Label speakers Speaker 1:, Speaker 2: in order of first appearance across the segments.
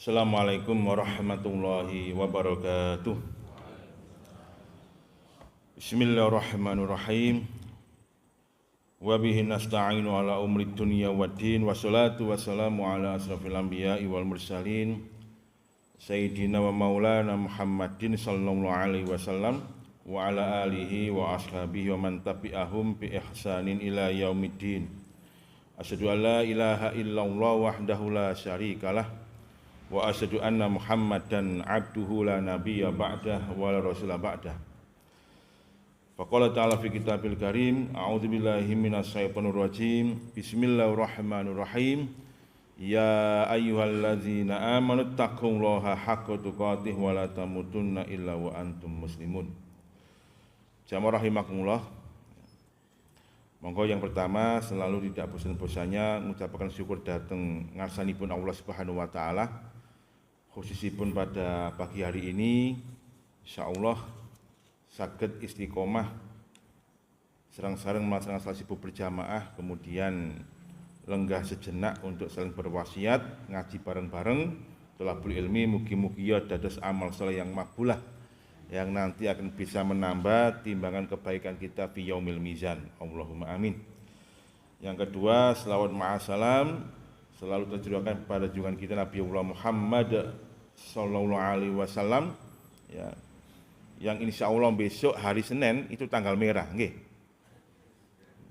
Speaker 1: Assalamualaikum warahmatullahi wabarakatuh. Bismillahirrahmanirrahim. Wa bihi nasta'inu ala umri dunya waddin, wassalatu wassalamu ala asrafil anbiya'i wal mursalin Sayyidina wa maulana Muhammadin sallallahu alaihi wasallam wa ala alihi wa ashabihi wa man tabi'ahum bi ihsanin ila yaumiddin. Asyhadu an la ilaha illallah wahdahu la syarikalah wa asyhadu anna Muhammadan abduhu la nabiyya ba'dah wa la rasula ba'dah. Faqala ta'ala fi kitabil karim, a'udzu billahi minasy syaithanir rajim. Bismillahirrahmanirrahim. Ya ayyuhalladzina amanu taqullaha haqqa tuqatih wa la tamutunna illa wa antum muslimun. Jamaah rahimakumullah. Monggo yang pertama selalu tidak bosan-bosannya mengucapkan syukur datang ngarsanipun Allah Subhanahu wa taala. Khususipun pada pagi hari ini insyaallah saged istiqomah sareng-sareng melaksanakan salat subuh berjamaah, kemudian lenggah sejenak untuk saling berwasiat, ngaji bareng-bareng, thalabul ilmi, mugi-mugi ya dados amal saleh yang makbulah yang nanti akan bisa menambah timbangan kebaikan kita fi yaumil mizan. Allahumma amin. Yang kedua, selawat ma'asalam selalu tercurahkan pada junjungan kita Nabiullah Muhammad sallallahu alaihi wasallam ya, yang insyaallah besok hari Senin itu tanggal merah nggih.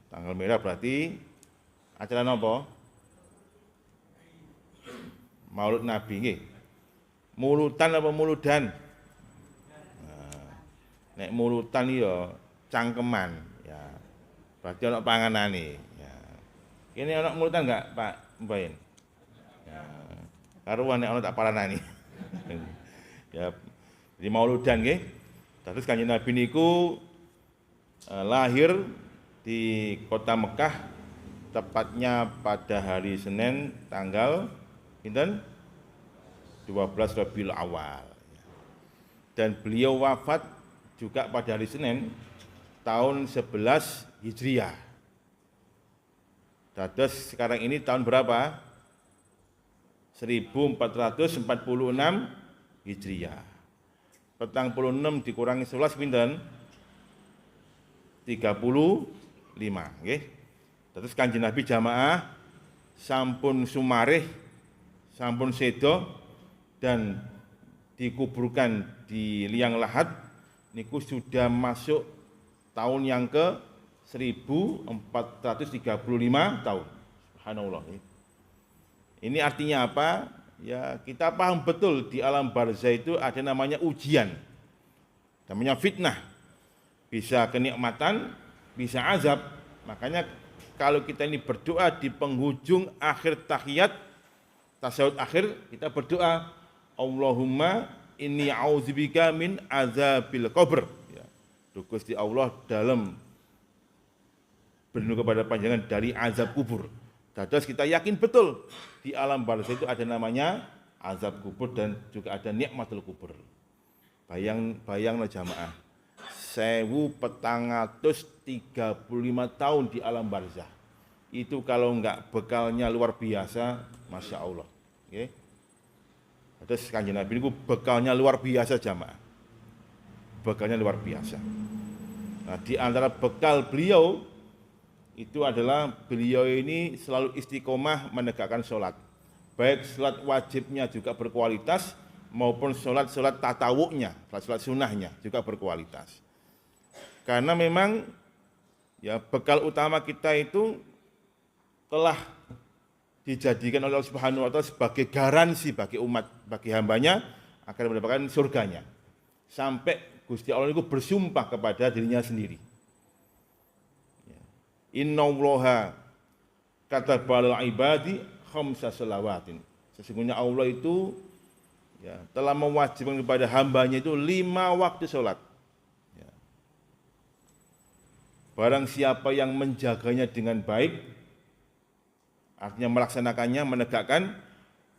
Speaker 1: Tanggal merah berarti acara napa? Maulud Nabi nggih. Mulutan apa muludan? Nek mulutan ya cangkeman ya. Berarti ana panganane ya. Ini ana mulutan enggak, Pak Mbain? Ya. Karuan nek ana tak paranani. Ya, jadi mauludan nggih. Terus Kanjeng Nabi niku lahir di kota Mekah tepatnya pada hari Senin tanggal pinten? 12 Rabiul Awal. Dan beliau wafat juga pada hari Senin tahun 11 Hijriah. Dados sekarang ini tahun berapa? 1446 Hijriah. 46 dikurangi 11 pinten? 35, nggih. Terus Kanjeng Nabi jamaah sampun sumarih, sampun sedo dan dikuburkan di liang lahat niku sudah masuk tahun yang ke 1435 tahun. Subhanallah. Ini artinya apa? Ya, kita paham betul di alam barzah itu ada namanya ujian. Namanya fitnah. Bisa kenikmatan, bisa azab. Makanya kalau kita ini berdoa di penghujung akhir tahiyat, tasyahud akhir, kita berdoa, Allahumma inni a'udzubika min azabil qabr. Ya. Gusti Allah dalam berlindung kepada panjangan dari azab kubur. Dados kita yakin betul di alam barzah itu ada namanya azab kubur dan juga ada nikmatul kubur. Bayang jamaah. 1435 tahun di alam barzah. Itu kalau enggak bekalnya luar biasa, Masya Allah. Okay. Terus Kanjeng Nabi itu bekalnya luar biasa jamaah. Bekalnya luar biasa. Nah, di antara bekal beliau itu adalah beliau ini selalu istiqomah menegakkan sholat. Baik sholat wajibnya juga berkualitas maupun sholat tatawuknya, sholat sunnahnya juga berkualitas. Karena memang ya bekal utama kita itu telah dijadikan oleh Allah Subhanahu wa taala sebagai garansi bagi umat, bagi hambanya akan mendapatkan surganya. Sampai Gusti Allah itu bersumpah kepada dirinya sendiri. Innallaha kataba alal ibadi khamsa salawatin. Sesungguhnya Allah itu ya, telah mewajibkan kepada hambanya itu 5 waktu sholat. Ya. Barang siapa yang menjaganya dengan baik, artinya melaksanakannya, menegakkan,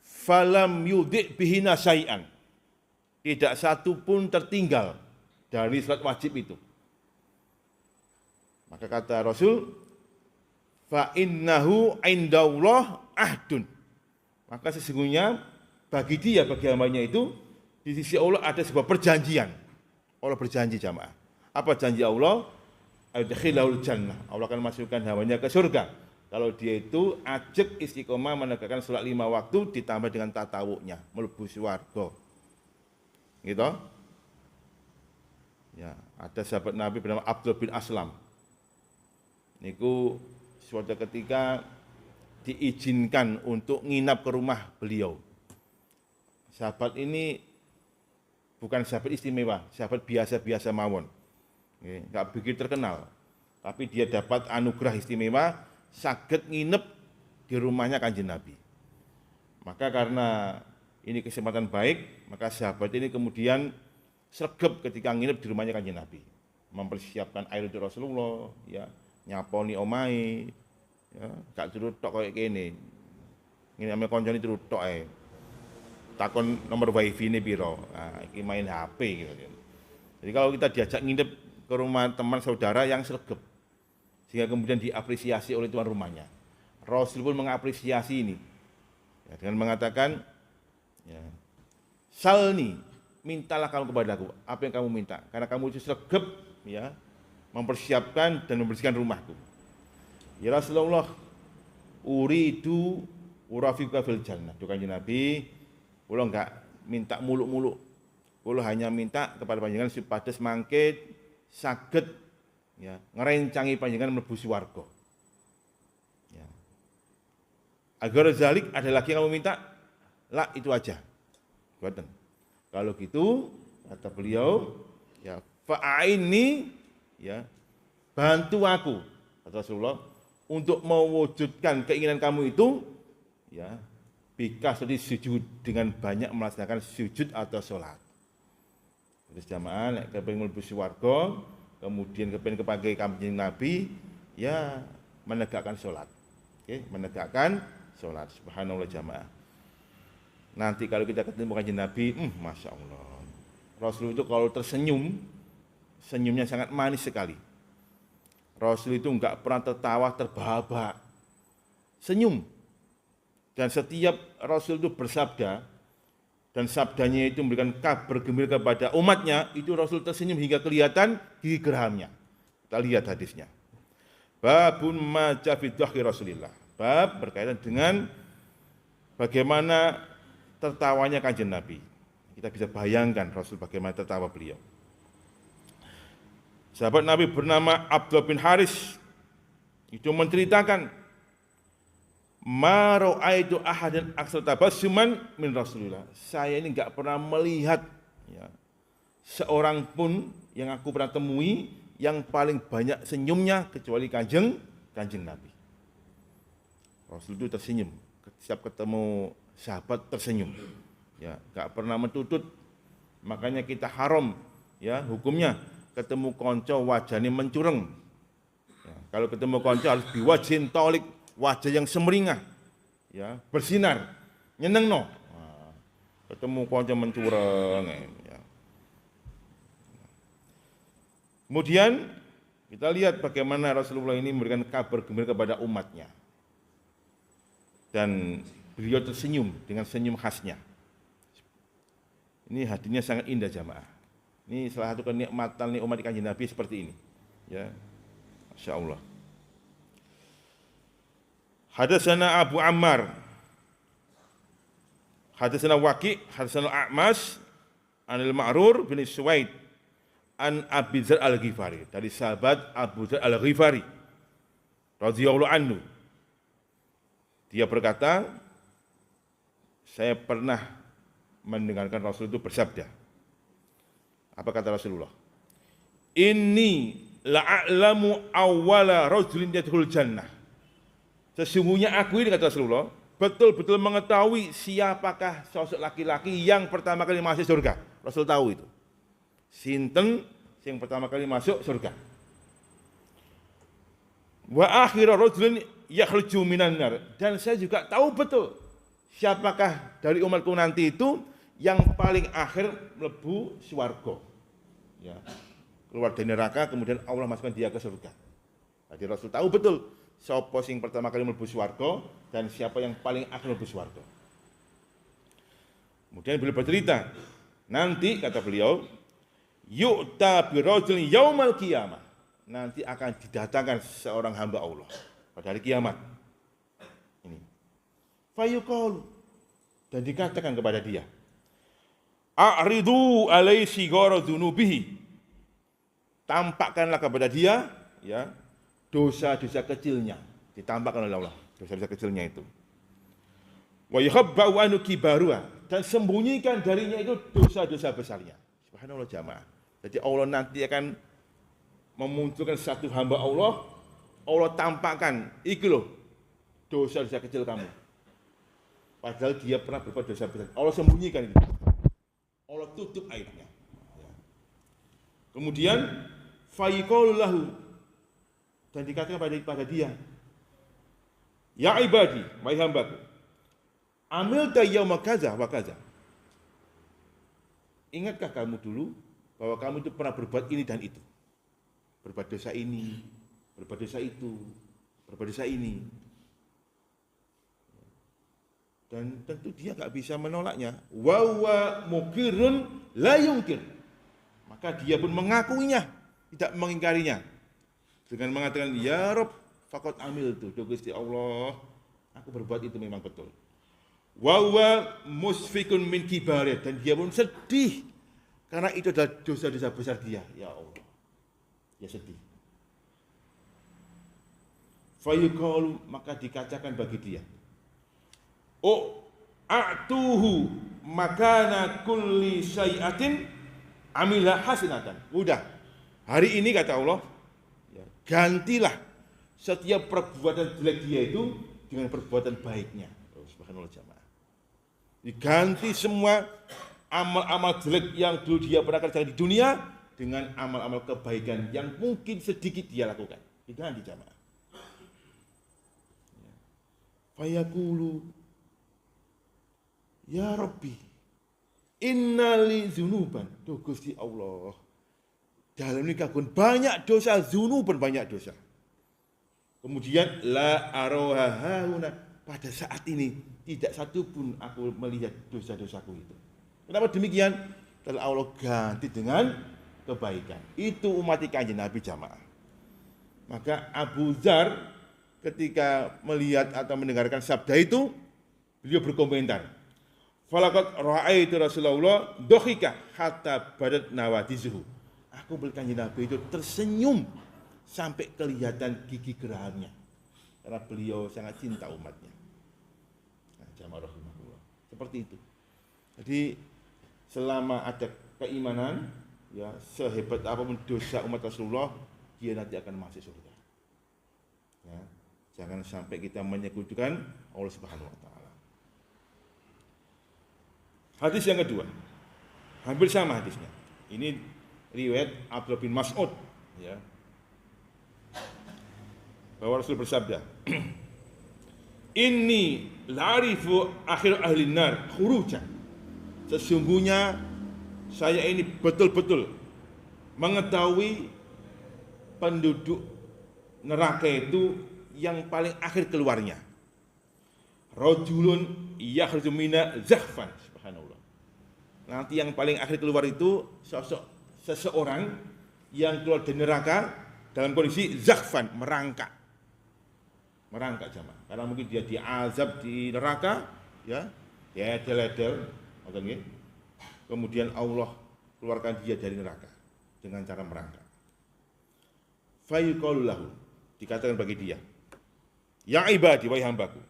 Speaker 1: falam yudhi bihina syai'an. Tidak satu pun tertinggal dari sholat wajib itu. Maka kata Rasul, fa innahu indallah ahdun. Maka sesungguhnya bagi dia, bagi hambanya itu, di sisi Allah ada sebuah perjanjian. Allah berjanji jamaah. Apa janji Allah? Adkhilahul jannah. Allah akan masukkan hambanya ke surga. Kalau dia itu ajak istiqomah menegakkan sholat 5 waktu ditambah dengan tatawuknya, mlebu swarga. Gitu. Ya, ada sahabat Nabi bernama Abdul bin Aslam. Niku suatu ketika diizinkan untuk nginap ke rumah beliau. Sahabat ini bukan sahabat istimewa, sahabat biasa-biasa mawon. Enggak begitu terkenal. Tapi dia dapat anugerah istimewa, saged nginep di rumahnya Kanjeng Nabi. Maka karena ini kesempatan baik, maka sahabat ini kemudian sregep ketika nginep di rumahnya Kanjeng Nabi. Mempersiapkan air untuk Rasulullah, ya, nyaponi omahe, ya, gak turut tok koyo kene. Ngene ame koncone turut tok ae. Takon nomor wifi ini piro? Nah, iki main HP gitu. Jadi kalau kita diajak nginep ke rumah teman saudara yang sregep, sehingga kemudian diapresiasi oleh tuan rumahnya. Rasul pun mengapresiasi ini, ya, dengan mengatakan, ya, salni, mintalah kamu kepadaku apa yang kamu minta, karena kamu itu sregep, ya, mempersiapkan dan membersihkan rumahku. Ya Rasulullah, uridu urafiqa fil jannah. Kanjeng Nabi, kula enggak minta muluk-muluk. Kula hanya minta kepada panjenengan supados mangke saged, ya, ngerencangi panjenengan mlebu swarga. Ya. Agar zalik ada lagi yang kamu minta? Lah itu aja. Boten. Kalau gitu kata beliau, ya fa'aini, ya, bantu aku, kata Rasulullah, untuk mewujudkan keinginan kamu itu, ya, bikasri sujud, dengan banyak melaksanakan sujud atau sholat. Terus jamaah nek kepengin mlebu swarga, kemudian kepengin kepakai Kanjeng Nabi, ya menegakkan sholat. Oke, menegakkan sholat. Subhanallah jamaah. Nanti kalau kita ketemu Kanjeng Nabi, Masya Allah. Rasul itu kalau tersenyum, senyumnya sangat manis sekali. Rasul itu enggak pernah tertawa terbahak-bahak. Senyum. Dan setiap Rasul itu bersabda, dan sabdanya itu memberikan kabar gembira kepada umatnya, itu Rasul tersenyum hingga kelihatan gigi geraham. Kita lihat hadisnya. Babun ma ja'a fi dhahri Rasulillah. Bab berkaitan dengan bagaimana tertawanya Kanjeng Nabi. Kita bisa bayangkan Rasul bagaimana tertawa beliau. Sahabat Nabi bernama Abdullah bin Haris itu menceritakan, ma ra'aitu ahadan aksar tabassuman min Rasulillah. Saya ini enggak pernah melihat, ya, seorang pun yang aku pernah temui yang paling banyak senyumnya kecuali Kanjeng Nabi. Rasul itu tersenyum, setiap ketemu sahabat tersenyum, ya, enggak pernah mentutut. Makanya kita haram, ya, hukumnya ketemu konco wajahnya mencureng. Ya, kalau ketemu konco harus biwajhin tolik, wajah yang semeringah, ya, bersinar, nyenengno. Nah, ketemu konco mencureng, ya. Kemudian kita lihat bagaimana Rasulullah ini memberikan kabar gembira kepada umatnya. Dan beliau tersenyum dengan senyum khasnya. Ini hadinya sangat indah jamaah. Ini salah satu kenikmatan umat Kanjeng Nabi seperti ini. Ya, Masya Allah. Hadatsana Abu Ammar, hadatsana Waqi', hadatsana A'mas, Anil Ma'rur bin Suwaid, an Abi Dzar Al-Ghifari, dari sahabat Abu Dzar Al-Ghifari radhiyallahu anhu. Dia berkata, saya pernah mendengarkan Rasul itu bersabda. Apa kata Rasulullah? Inni la'alamu awwala rajulin yadkhulul jannah. Sesungguhnya aku ini, kata Rasulullah, betul-betul mengetahui siapakah sosok laki-laki yang pertama kali masuk surga. Rasul tahu itu. Sinten yang pertama kali masuk surga. Wa akhira rajulin yakhruju minan nar. Dan saya juga tahu betul siapakah dari umatku nanti itu yang paling akhir mlebu swarga. Ya, keluar dari neraka, kemudian Allah masukkan dia ke surga. Jadi Rasul tahu betul siapa yang pertama kali mlebu swarga dan siapa yang paling akhir mlebu swarga. Kemudian beliau bercerita, nanti kata beliau, yu'ta birajulin yaumal qiyamah. Nanti akan didatangkan seorang hamba Allah pada hari kiamat. Ini. Fayuqalu, dan dikatakan kepada dia, a'ridu alai sigara dzunubihi. Tampakkanlah kepada dia ya dosa-dosa kecilnya. Ditampakkan oleh Allah dosa-dosa kecilnya itu. Wa yuhabba'u anhu kibaruha, dan sembunyikan darinya itu dosa-dosa besarnya. Subhanallah jamaah. Jadi Allah nanti akan memunculkan satu hamba Allah, Allah tampakkan, iki loh dosa-dosa kecil kamu. Padahal dia pernah berbuat dosa besar. Allah sembunyikan itu. Allah tutup aibnya. Kemudian fayaqulu lahu, dan dikatakan pada dia, ya ibadi, wahai hambaku, amilta yauma kaza wa kaza. Ingatkah kamu dulu bahwa kamu itu pernah berbuat ini dan itu? Berbuat dosa ini, berbuat dosa itu, berbuat dosa ini. Dan tentu dia nggak bisa menolaknya. Wa huwa mukirun la yungkir. Maka dia pun mengakuinya, tidak mengingkarinya. Dengan mengatakan, ya Rabb, faqad amiltu, duh Gusti Allah, aku berbuat itu memang betul. Wa huwa musfikun min kibarih, dan dia pun sedih karena itu adalah dosa-dosa besar dia. Ya Allah, dia sedih. Fayuqalu, maka dikatakan bagi dia, oh a'tuhu makana kulli syai'atin amila hasanatan. Udah, hari ini kata Allah, ya, gantilah setiap perbuatan jelek dia itu dengan perbuatan baiknya. Oh, subhanallah jamaah. Diganti semua amal-amal jelek yang dulu dia pernah kerjakan di dunia dengan amal-amal kebaikan yang mungkin sedikit dia lakukan. Diganti jamaah. Fayaqulu, ya Rabbi, innali dzunuban, duh Gusti Allah, dalam ini kagun banyak dosa, dzunuban banyak dosa. Kemudian la aroha hauna, pada saat ini tidak satu pun aku melihat dosa-dosaku itu. Kenapa demikian? Karena Allah ganti dengan kebaikan. Itu umat Kanjeng Nabi jamaah. Maka Abu Dzar ketika melihat atau mendengarkan sabda itu, beliau berkomentar, falaqad ra'aitu Rasulullah dohika hatta badat nawadizuhu. Aku melihat Kanjeng Nabi itu tersenyum sampai kelihatan gigi gerahnya, karena beliau sangat cinta umatnya. Nah, jamaah rahimahullah. Seperti itu. Jadi selama ada keimanan, ya sehebat apapun dosa umat Rasulullah, dia nanti akan masuk surga. Ya, jangan sampai kita menyekutukan Allah Subhanahu wa taala. Hadis yang kedua, hampir sama hadisnya. Ini riwayat Abdullah bin Mas'ud, ya. Bahwa Rasul bersabda, inni la'arifu akhir ahli nar khurujan. Sesungguhnya saya ini betul-betul mengetahui penduduk neraka itu yang paling akhir keluarnya. Rajulun yakhruju mina zahfan, subhanallah. Nanti yang paling akhir keluar itu seseorang yang keluar dari neraka dalam kondisi zahfan, merangkak. Merangkak jamaah. Karena mungkin dia diazab di neraka, ya, edel-edel, kemudian Allah keluarkan dia dari neraka dengan cara merangkak. Fayuqalu lahu, dikatakan bagi dia, ya ibadi, wahai hambaku,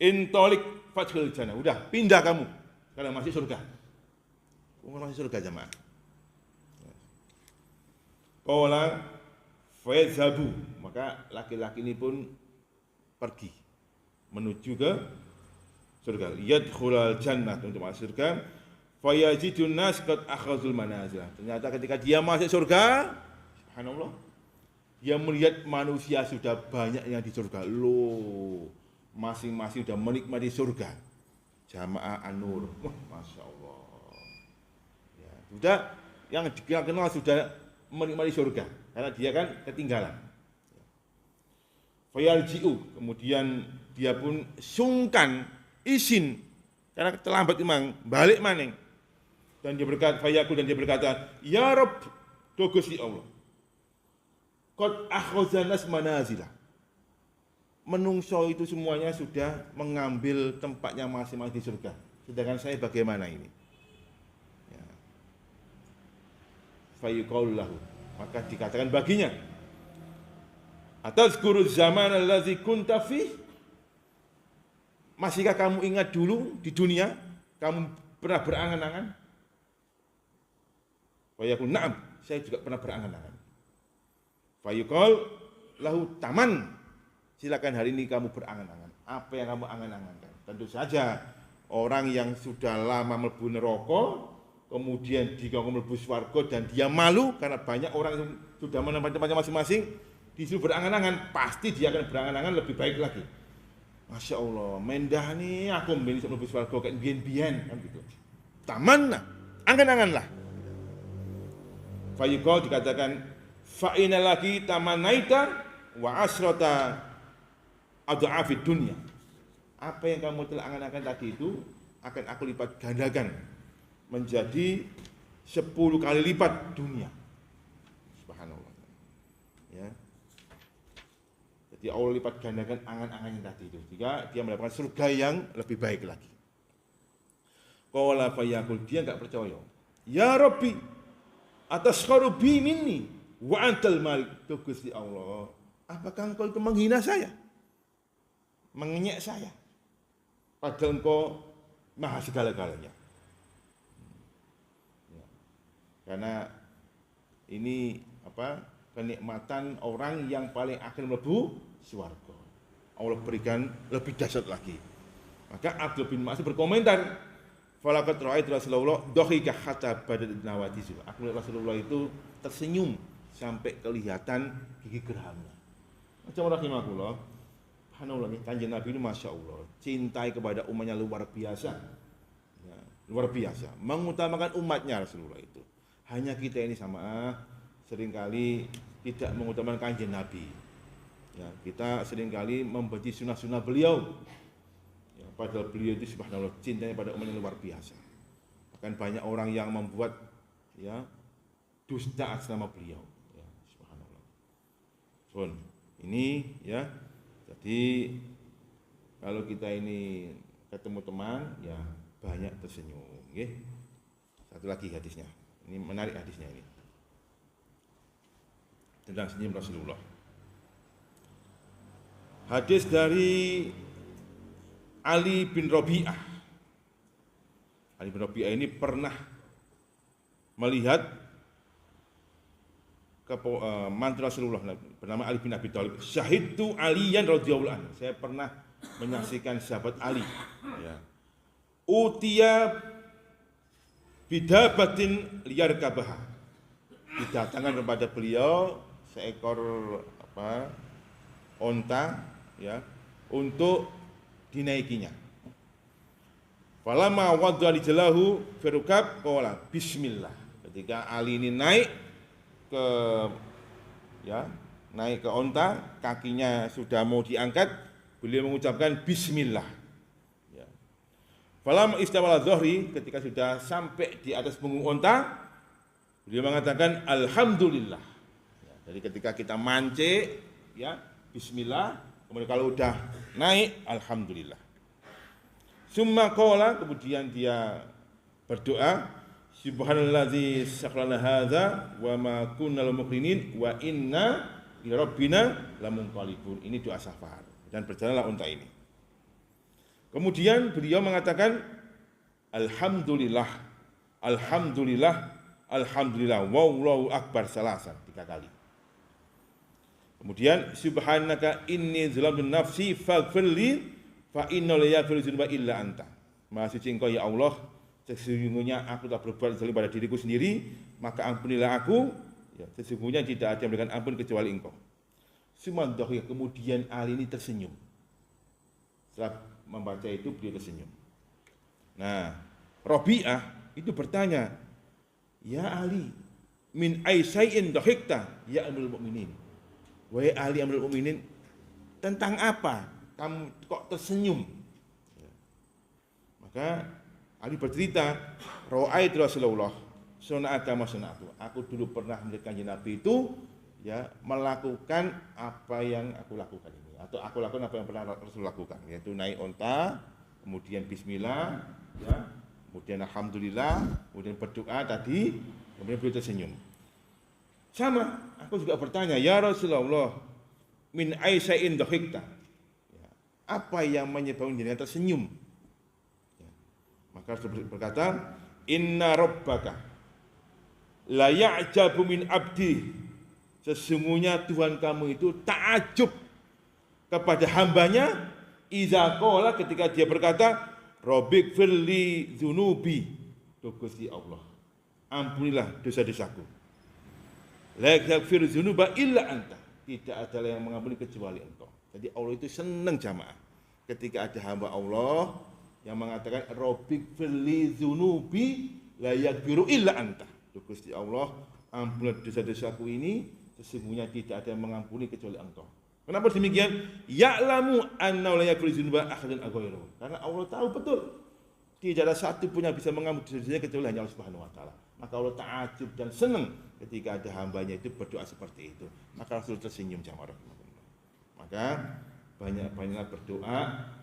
Speaker 1: intolik fadkhul jannah. Udah, pindah kamu, karena masih surga. Masih surga jamaah. Qala fayadhabu, maka laki-laki ini pun pergi menuju ke surga. Yadkhulul jannah, untuk masuk surga. Fayajidun nas qad akhadhul manazil. Ternyata ketika dia masuk surga, subhanallah, dia melihat manusia sudah banyak yang di surga. Loh, masing-masing sudah menikmati surga. Jamaah An-Nur, masya Allah. Ya, sudah yang dikenal sudah menikmati surga, karena dia kan ketinggalan. Fayalji'u, kemudian dia pun sungkan izin Karena terlambat memang, balik maning. Dan dia berkata, ya Rabb, do Gusti Allah. Qad akhazanas manazilah. Menungso itu semuanya sudah mengambil tempatnya masing-masing di surga. Sedangkan saya bagaimana ini? Ya. Fayuqalu lahu. Maka dikatakan baginya, atazkuru zaman allazi kunta fi? Masihkah kamu ingat dulu di dunia kamu pernah berangan-angan? Fayaqul na'am, saya juga pernah berangan-angan. Fayuqal lahu taman, silakan hari ini kamu berangan-angan. Apa yang kamu angan-angankan? Tentu saja orang yang sudah lama mlebu neraka, kemudian diganggu mlebu swarga dan dia malu karena banyak orang yang sudah menempati tempatnya masing-masing, disuruh berangan-angan, pasti dia akan berangan-angan lebih baik lagi. Masya Allah, mendah nih aku bisa mlebu swarga kayak biyen-biyen kan gitu. Taman lah, angan-anganlah. Fayuqal dikatakan fa'ina lagi tamanaita wa asrata adha'afid dunya. Apa yang kamu telah angan-angan tadi itu akan aku lipat gandakan menjadi 10 kali lipat dunia. Subhanallah. Ya. Jadi Allah lipat gandakan angan-angannya tadi itu jika dia mendapatkan surga yang lebih baik lagi. Qala fayaqul, dia enggak percaya. Ya Rabbi, ataskharu bi minni wa antal malik. Tuh Gusti Allah, apakah engkau itu menghina saya? Mengenyek saya? Padahal engkau maha segala-galanya. Ya. Karena ini kenikmatan orang yang paling akhir mlebu swarga. Allah berikan lebih dahsyat lagi. Maka Abdul bin Mas'ud berkomentar, falaqad ra'aitu Rasulullah dhahika hatta badat nawajisuh. Aku lihat Rasulullah itu tersenyum sampai kelihatan gigi gerahnya. Macam rahimahullah. Subhanallah, Kanjeng Nabi ini Masya Allah, cintai kepada umatnya luar biasa. Ya, luar biasa, mengutamakan umatnya Rasulullah itu. Hanya kita ini sama seringkali tidak mengutamakan Kanjeng Nabi. Ya, kita seringkali membenci sunnah-sunnah beliau. Ya, padahal beliau itu subhanallah cintanya pada umatnya luar biasa. Bahkan banyak orang yang membuat ya dusta atas nama beliau. Ya, subhanallah. Son, ini ya. Jadi kalau kita ini ketemu teman, ya banyak tersenyum. Okay? Satu lagi hadisnya, ini menarik hadisnya ini tentang senyum Rasulullah. Hadis dari Ali bin Rabi'ah. Ali bin Rabi'ah ini pernah melihat mantu Rasulullah bernama Ali bin Abi Thalib. Syahidtu Aliyan radhiyallahu anhu. Saya pernah menyaksikan sahabat Ali. Ya. Utiya bidabatin liar kabaha. Didatangkan kepada beliau seekor onta ya untuk dinaikinya. Falamma wadda lijalahu firukab qala bismillah. Ketika Ali ini naik ke onta, kakinya sudah mau diangkat, beliau mengucapkan bismillah. Ya. Falam istawala dhuhri, ketika sudah sampai di atas punggung onta, beliau mengatakan alhamdulillah. Ya, jadi ketika kita mancing, ya bismillah, kemudian kalau udah naik, alhamdulillah. Summa qala, kemudian dia berdoa, subhanallazi sakhrana hadza wa ma kunna muqrinin wa inna ila rabbina lamunqalibun. Ini doa safar dan berjalanlah unta ini. Kemudian beliau mengatakan alhamdulillah, alhamdulillah, alhamdulillah, wallahu akbar salasan 3 kali. Kemudian subhanaka inni zalamtu nafsi faghfirli fa innahu la yaghfiru dzunuba illa anta. Maha suci Engkau ya Allah, sesungguhnya aku telah berbuat zalim pada diriku sendiri, maka ampunilah aku. Ya, sesungguhnya tidak ada yang memberikan ampun kecuali Engkau. Sumandohi, kemudian Ali ini tersenyum. Setelah membaca itu beliau tersenyum. Nah, Rabi'ah itu bertanya, ya Ali, min aisai'in dohikta ya amirul mu'minin. Wahai Ali amirul mu'minin, tentang apa kamu kok tersenyum? Maka Maka Ali bercerita, Ra'aitu Rasulullah sun'ata ma sun'atu. Aku dulu pernah melihat kanjeng Nabi itu ya melakukan apa yang aku lakukan ini, atau aku lakukan apa yang pernah Rasul lakukan, yaitu naik onta, kemudian bismillah, ya, kemudian alhamdulillah, kemudian berdoa tadi, kemudian beliau tersenyum. Sama, aku juga bertanya, ya Rasulullah, min aisya'in dhahikta. Ya, apa yang menyebabkan jenengan tersenyum? Ya, maka Rasul berkata, inna rabbaka la ya'jabu min abdi. Sesungguhnya Tuhan kamu itu ta'ajub kepada hambanya iza qala, ketika dia berkata Rabbik firli dzunubi, Gusti Allah, ampunilah dosa-dosaku. La yaghfiru dzunuba illa anta, tidak ada yang mengampuni kecuali engkau. Jadi Allah itu senang jamaah ketika ada hamba Allah yang mengatakan Rabbik firli dzunubi la yaghfiru illa anta, Gusti Allah, ampunilah dosa-dosaku ini, sesungguhnya tidak ada yang mengampuni kecuali engkau. Kenapa demikian? Ya'lamu anna la yaghfiru dzunuba ahadun ghairuhu. Karena Allah tahu betul tidak ada satu pun yang bisa mengampuni dosa-dosanya kecuali hanya Allah Subhanahu wa taala. Maka Allah ta'ajub dan senang ketika ada hambanya itu berdoa seperti itu. Maka Rasul tersenyum jamaah. Maka banyak-banyaklah berdoa,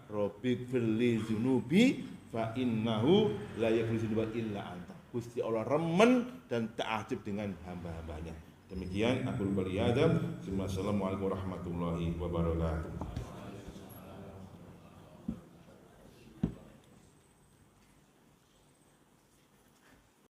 Speaker 1: Rabbi firli dzunubi fa innahu la yaghfiru dzunuba illa anta. Gusti Allah remen dan ta'ajub dengan hamba-hambanya. Demikian aku berliadam. Assalamualaikum warahmatullahi wabarakatuh.